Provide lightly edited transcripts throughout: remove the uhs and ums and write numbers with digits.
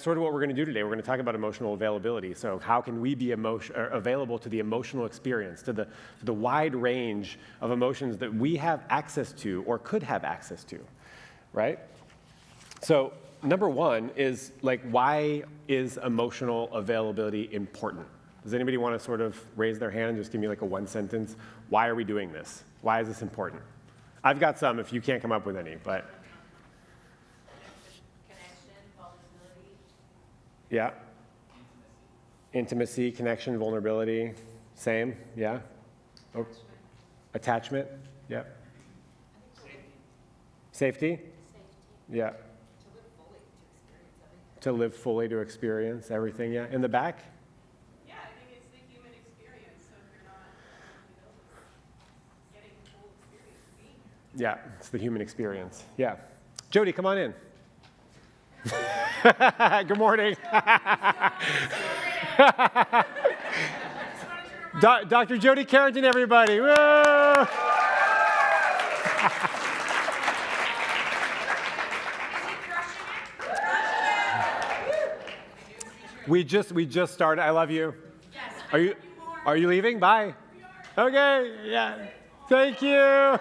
Sort of what we're going to do today. We're going to talk about emotional availability. So how can we be available to the emotional experience, to the wide range of emotions that we have access to or could have access to, right? So number one is, why is emotional availability important? Does anybody want to sort of raise their hand and just give me a one sentence? Why are we doing this? Why is this important? I've got some if you can't come up with any, but... Yeah. Intimacy, connection, vulnerability. Same, yeah. Oh. Attachment, yeah. Safety? Yeah. To live fully to experience everything, yeah. In the back? Yeah, I think it's the human experience, so if you're not getting the full experience of being here. Yeah, it's the human experience, yeah. Jody, come on in. Good morning. Dr. Jody Carrington, everybody. Woo! We just started. I love you. Yes. Are you leaving? Bye. Okay. Yeah. Thank you.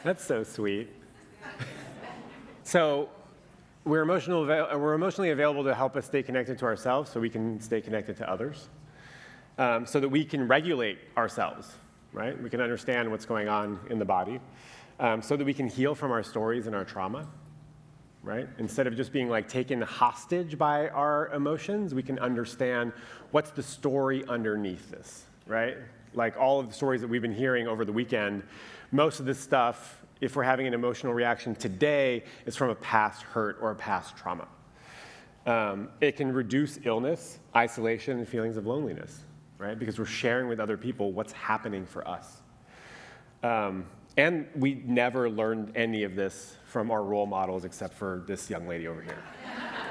That's so sweet. So we're emotionally available to help us stay connected to ourselves so we can stay connected to others, so that we can regulate ourselves, right? We can understand what's going on in the body, so that we can heal from our stories and our trauma, right? Instead of just being taken hostage by our emotions, we can understand what's the story underneath this, right? Like all of the stories that we've been hearing over the weekend, most of this stuff, if we're having an emotional reaction today, is from a past hurt or a past trauma. It can reduce illness, isolation, and feelings of loneliness, right? Because we're sharing with other people what's happening for us. And we never learned any of this from our role models except for this young lady over here.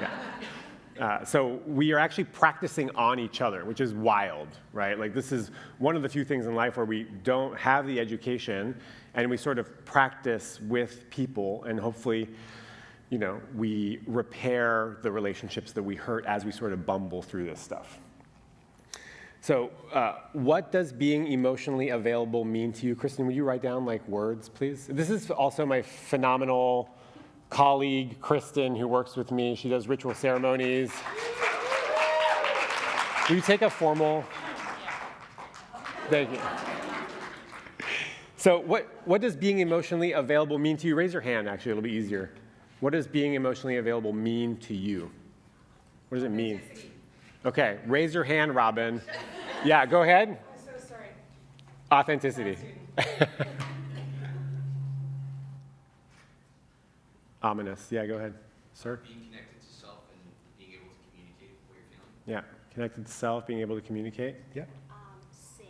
Yeah. So we are actually practicing on each other, which is wild, right? This is one of the few things in life where we don't have the education and we sort of practice with people, and hopefully, we repair the relationships that we hurt as we sort of bumble through this stuff. So what does being emotionally available mean to you? Kristen, will you write down words, please? This is also my phenomenal colleague, Kristen, who works with me. She does ritual ceremonies. Will you take a formal? Thank you. So what does being emotionally available mean to you? Raise your hand, actually, it'll be easier. What does being emotionally available mean to you? What does it mean? Okay, raise your hand, Robin. Yeah, go ahead. I'm so sorry. Authenticity. Ominous. Yeah, go ahead, sir. Being connected to self and being able to communicate what you're feeling. Yeah, connected to self, being able to communicate. Yeah. Safe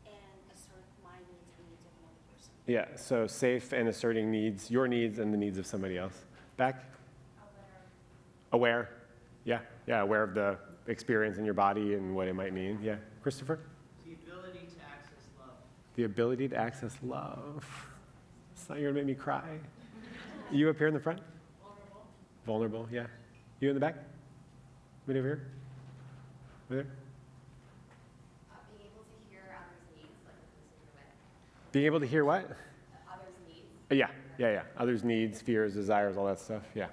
and assert my needs and needs of another person. Yeah, so safe and asserting needs, your needs and the needs of somebody else. Back? Aware. Yeah, aware of the experience in your body and what it might mean. Yeah. Christopher? The ability to access love. The ability to access love. It's not, you're going to make me cry. You up here in the front? Vulnerable, yeah. You in the back? Right over here? Over there? Being able to hear others' needs, like a specific way. Being able to hear what? Others' needs. Yeah. Others' needs, fears, desires, all that stuff, yeah.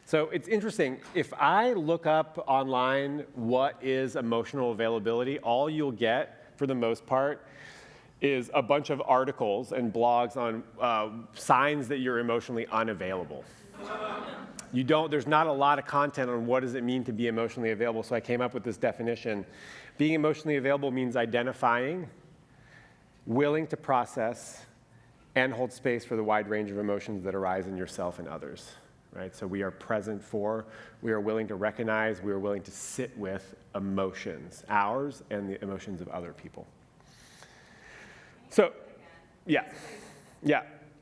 So it's interesting. If I look up online what is emotional availability, all you'll get, for the most part, is a bunch of articles and blogs on signs that you're emotionally unavailable. There's not a lot of content on what does it mean to be emotionally available, so I came up with this definition. Being emotionally available means identifying, willing to process, and hold space for the wide range of emotions that arise in yourself and others, right? So we are present for, we are willing to recognize, we are willing to sit with emotions, ours and the emotions of other people. So, yeah.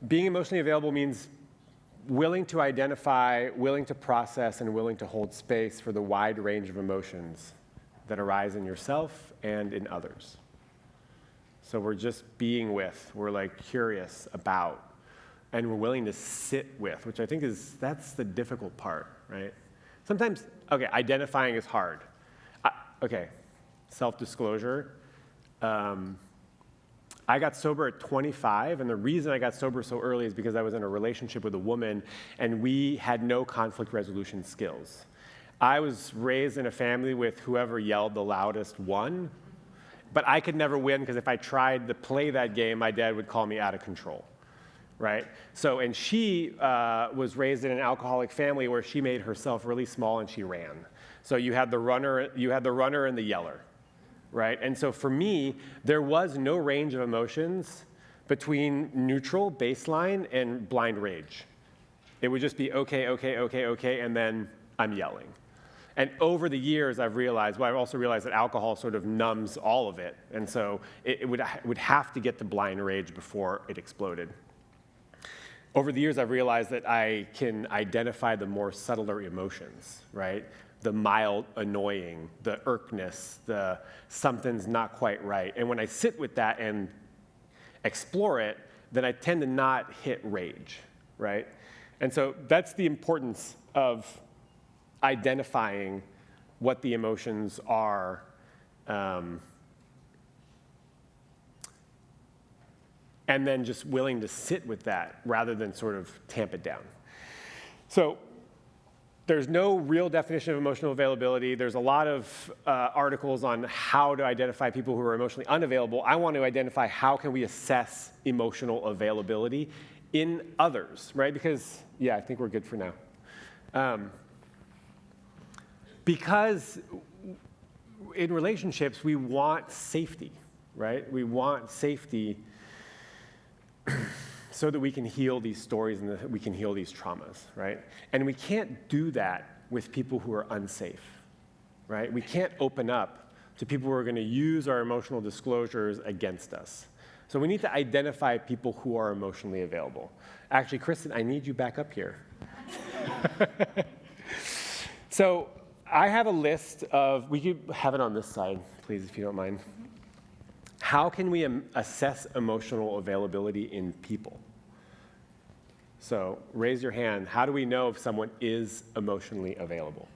Being emotionally available means willing to identify, willing to process, and willing to hold space for the wide range of emotions that arise in yourself and in others. So we're just being with, we're curious about and we're willing to sit with, which I think that's the difficult part, right? Sometimes, okay, identifying is hard. Okay, self-disclosure. I got sober at 25, and the reason I got sober so early is because I was in a relationship with a woman, and we had no conflict resolution skills. I was raised in a family with whoever yelled the loudest won, but I could never win because if I tried to play that game, my dad would call me out of control, right? So, and she was raised in an alcoholic family where she made herself really small and she ran. So you had the runner and the yeller, right? And so for me, there was no range of emotions between neutral, baseline, and blind rage. It would just be okay, okay, okay, okay, and then I'm yelling. And over the years, I've also realized that alcohol sort of numbs all of it. And so it would have to get to blind rage before it exploded. Over the years, I've realized that I can identify the more subtler emotions, right? The mild annoying, the irkness, the something's not quite right. And when I sit with that and explore it, then I tend to not hit rage, right? And so that's the importance of identifying what the emotions are, and then just willing to sit with that rather than sort of tamp it down. So there's no real definition of emotional availability. There's a lot of articles on how to identify people who are emotionally unavailable. I want to identify how can we assess emotional availability in others, right? Because, yeah, I think we're good for now. Because in relationships, we want safety, right? We want safety so that we can heal these stories and that we can heal these traumas, right? And we can't do that with people who are unsafe, right? We can't open up to people who are going to use our emotional disclosures against us. So we need to identify people who are emotionally available. Actually, Kristen, I need you back up here. So I have a list of, we could have it on this side, please, if you don't mind. How can we assess emotional availability in people? So raise your hand. How do we know if someone is emotionally available?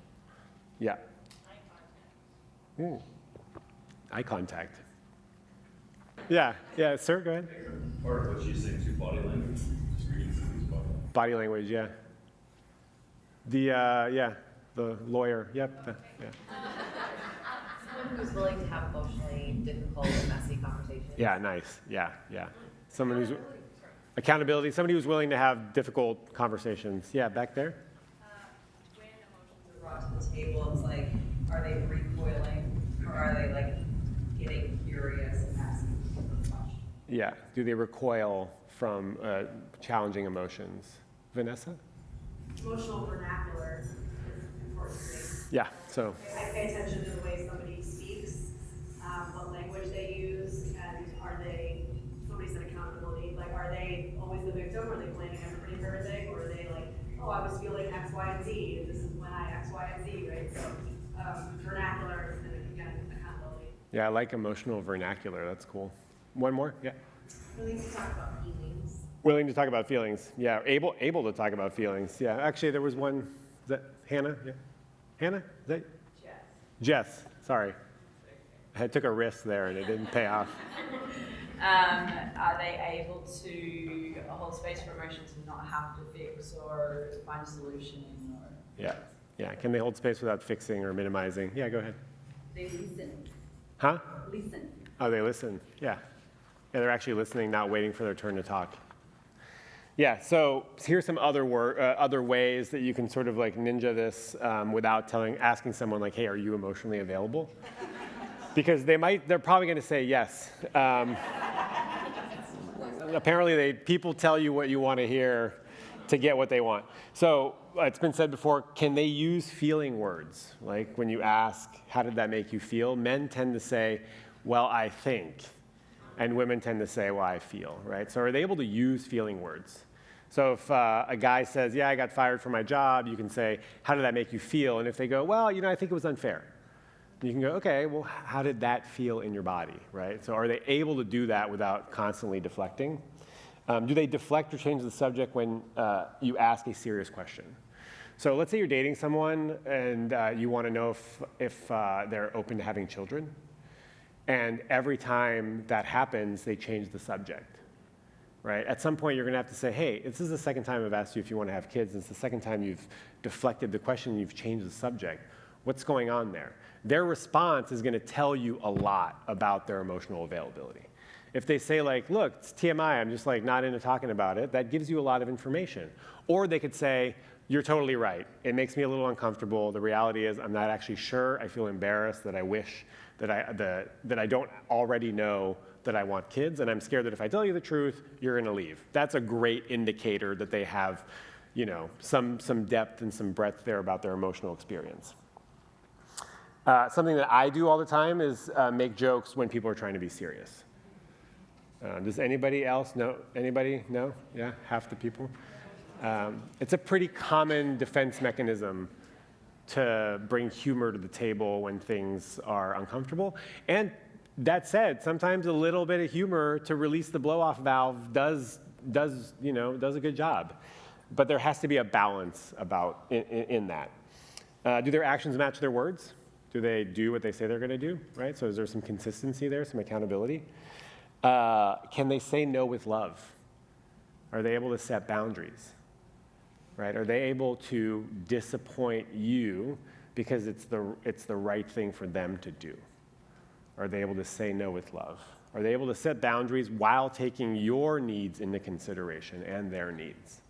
Yeah. Eye contact. Ooh. Eye contact. Yeah, sir, go ahead. Part of what she's saying too, body language. Just reading somebody's body language. Body language, yeah. The lawyer, yep. Yeah. Someone who's willing to have emotionally difficult and messy conversations. Yeah, nice. Yeah. Someone who's accountability, somebody who's willing to have difficult conversations. Yeah, back there. When emotions are brought to the table, it's like, are they recoiling or are they like getting curious and asking the question? Yeah. Do they recoil from challenging emotions? Vanessa? Emotional vernacular is important to me. Yeah. So. I pay attention to the way somebody speaks, what language they use, and are they, somebody said accountability, like are they always the victim? Are they blaming everybody for everything? Or are they like, oh, I was feeling X, Y, and Z, and this is when I X, Y, and Z, right? So vernacular and again, accountability. Yeah, I like emotional vernacular. That's cool. One more? Yeah. Willing to talk about feelings. Willing to talk about feelings. Yeah, able to talk about feelings. Yeah, actually, there was one. Is that Hannah? Yeah. Hannah? Is that? Jess. Sorry. I took a risk there and it didn't pay off. Are they able to hold space for emotions and not have to fix or find a solution? Or Yeah. Can they hold space without fixing or minimizing? Yeah, go ahead. they listen? Huh? Listen. Oh, they listen. Yeah, they're actually listening, not waiting for their turn to talk. Yeah, so here's some other ways that you can sort of like ninja this without asking someone like, hey, are you emotionally available? Because they're probably going to say yes. Apparently, people tell you what you want to hear to get what they want. So it's been said before, can they use feeling words? Like when you ask, how did that make you feel? Men tend to say, well, I think. And women tend to say, well, I feel, right? So are they able to use feeling words? So if a guy says, yeah, I got fired from my job, you can say, how did that make you feel? And if they go, well, I think it was unfair. You can go, okay, well, how did that feel in your body, right? So are they able to do that without constantly deflecting? Do they deflect or change the subject when you ask a serious question? So let's say you're dating someone and you want to know if they're open to having children. And every time that happens, they change the subject, right? At some point, you're going to have to say, hey, this is the second time I've asked you if you want to have kids. It's the second time you've deflected the question, you've changed the subject. What's going on there? Their response is going to tell you a lot about their emotional availability. If they say like, look, it's TMI, I'm just like not into talking about it, that gives you a lot of information. Or they could say, you're totally right. It makes me a little uncomfortable. The reality is I'm not actually sure. I feel embarrassed that I wish that I don't already know that I want kids, and I'm scared that if I tell you the truth, you're going to leave. That's a great indicator that they have, some depth and some breadth there about their emotional experience. Something that I do all the time is make jokes when people are trying to be serious. Does anybody else know? Anybody? No? Yeah, half the people. It's a pretty common defense mechanism to bring humor to the table when things are uncomfortable. And that said, sometimes a little bit of humor to release the blow-off valve does a good job. But there has to be a balance in that. Do their actions match their words? Do they do what they say they're going to do? Right? So is there some consistency there, some accountability? Can they say no with love? Are they able to set boundaries? Right? Are they able to disappoint you because it's the right thing for them to do? Are they able to say no with love? Are they able to set boundaries while taking your needs into consideration and their needs?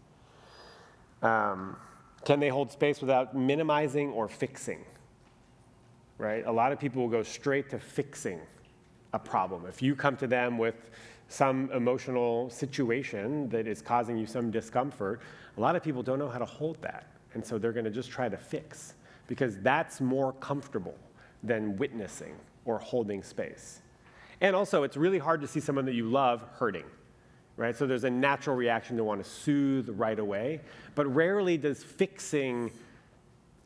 Can they hold space without minimizing or fixing? Right? A lot of people will go straight to fixing a problem. If you come to them with some emotional situation that is causing you some discomfort, a lot of people don't know how to hold that. And so they're going to just try to fix because that's more comfortable than witnessing or holding space. And also, it's really hard to see someone that you love hurting, right? So there's a natural reaction to want to soothe right away, but rarely is fixing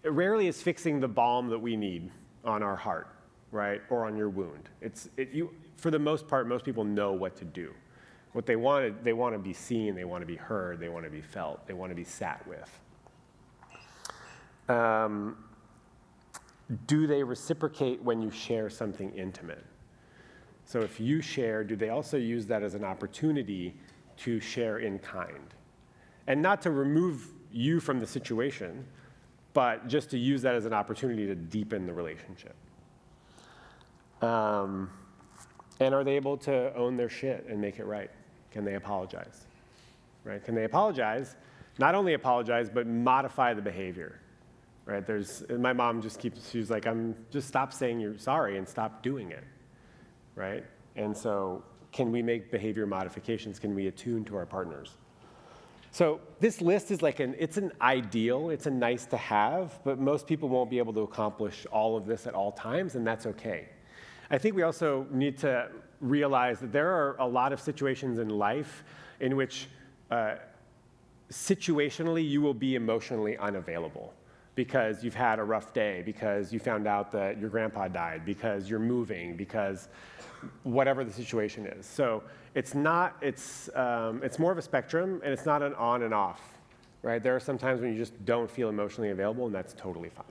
the balm that we need on our heart, right, or on your wound. For the most part, most people know what to do. What they want to be seen, they want to be heard, they want to be felt, they want to be sat with. Do they reciprocate when you share something intimate? So if you share, do they also use that as an opportunity to share in kind? And not to remove you from the situation, but just to use that as an opportunity to deepen the relationship. And are they able to own their shit and make it right? Can they apologize? Right? Can they apologize? Not only apologize, but modify the behavior. Right? My mom she's like, just stop saying you're sorry and stop doing it. Right? And so can we make behavior modifications? Can we attune to our partners? So this list is it's an ideal, it's a nice to have, but most people won't be able to accomplish all of this at all times, and that's okay. I think we also need to realize that there are a lot of situations in life in which situationally you will be emotionally unavailable because you've had a rough day, because you found out that your grandpa died, because you're moving, because whatever the situation is. So it's more of a spectrum, and it's not an on and off, right? There are some times when you just don't feel emotionally available, and that's totally fine.